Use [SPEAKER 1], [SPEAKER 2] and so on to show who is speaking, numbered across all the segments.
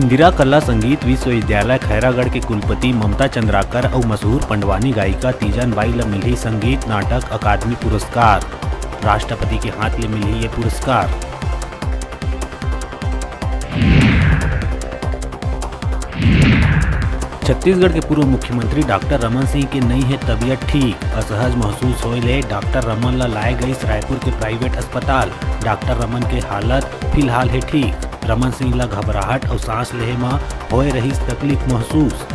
[SPEAKER 1] इंदिरा कला संगीत विश्वविद्यालय खैरागढ़ के कुलपति ममता चंद्राकर और मशहूर पंडवानी गायिका तीजन बाई ला मिली संगीत नाटक अकादमी पुरस्कार। राष्ट्रपति के हाथ ले मिली ये पुरस्कार। छत्तीसगढ़ के पूर्व मुख्यमंत्री डॉक्टर रमन सिंह के नहीं है तबीयत ठीक। असहज महसूस होए डॉक्टर रमन ला लाए गई रायपुर के प्राइवेट अस्पताल। डॉक्टर रमन के हालत फिलहाल है ठीक। रमन सिंह ला घबराहट और सांस लेहे में होए रही तकलीफ महसूस।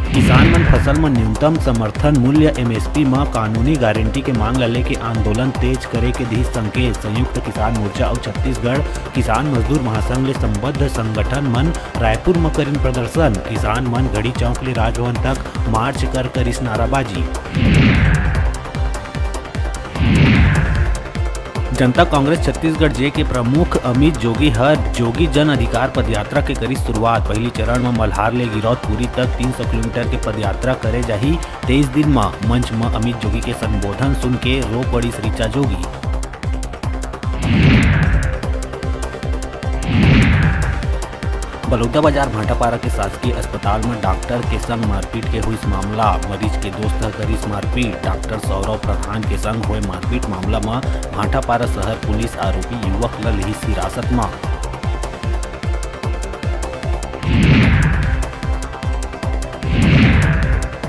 [SPEAKER 1] किसान मन फसल में न्यूनतम समर्थन मूल्य MSP में कानूनी गारंटी के मांग ला लेके आंदोलन तेज करे के दी संकेत। संयुक्त किसान मोर्चा और छत्तीसगढ़ किसान मजदूर महासंघ ले संबद्ध संगठन मन रायपुर में करिन प्रदर्शन। किसान मन घड़ी चौक ले राजभवन तक मार्च कर करिस नाराबाजी। जनता कांग्रेस छत्तीसगढ़ जे के प्रमुख अमित जोगी हर जोगी जन अधिकार पदयात्रा के करी शुरुआत। पहली चरण में मल्हार ले गिरौदपुरी तक 300 किलोमीटर के पदयात्रा करे जाही। 23 दिन में मंच में अमित जोगी के संबोधन सुन के रो पड़ी ऋचा जोगी। बलौदाबाजार भाटापारा के शासकीय अस्पताल में डॉक्टर के संग मारपीट के हुई मामला। मरीज के दोस्त करिस मारपीट। डॉक्टर सौरव प्रधान के संग हुए मारपीट मामला में भाटापारा शहर पुलिस आरोपी युवक ला लिहिस हिरासत में।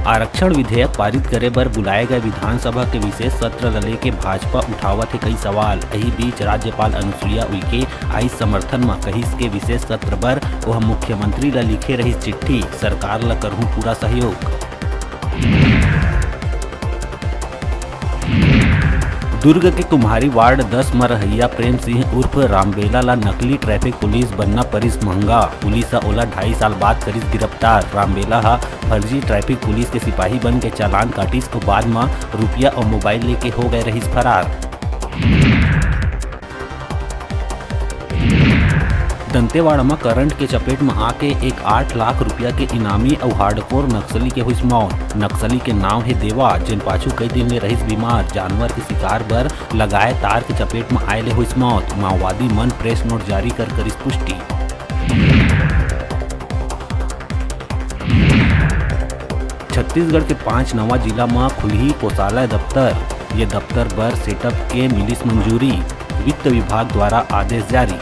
[SPEAKER 1] आरक्षण विधेयक पारित करे बर बुलाए गए विधानसभा के विशेष सत्र ला लेके भाजपा उठावत है कई सवाल। यही बीच राज्यपाल अनुसुईया उइके आई समर्थन में कहिस के विशेष सत्र बर वह मुख्यमंत्री ला लिखे रही चिट्ठी। सरकार ला करहूं पूरा सहयोग। दुर्ग के कुम्हारी वार्ड 10 में रहैया प्रेम सिंह उर्फ रामबेला ला नकली ट्रैफिक पुलिस बनना परिस महंगा। पुलिस ओला 2.5 साल बाद करिस गिरफ्तार। रामबेला हा फर्जी ट्रैफिक पुलिस के सिपाही बन के चालान काटिस और बाद में रुपया और मोबाइल लेके हो गए रहिस फरार। दंतेवाड़ा में करंट के चपेट में आके एक 8 लाख रुपया के इनामी और हार्डकोर नक्सली के हुई मौत। नक्सली के नाम है देवा, जिन पाछू कई दिन ले रहिस बीमार। जानवर के शिकार बर लगाए तार के चपेट में आए ले हुई मौत। माओवादी मन प्रेस नोट जारी कर करिस पुष्टि। छत्तीसगढ़ के 5 नवा जिला में खुलही कोषालय दफ्तर। ये दफ्तर बर सेटअप के मिलिस मंजूरी। वित्त विभाग द्वारा आदेश जारी।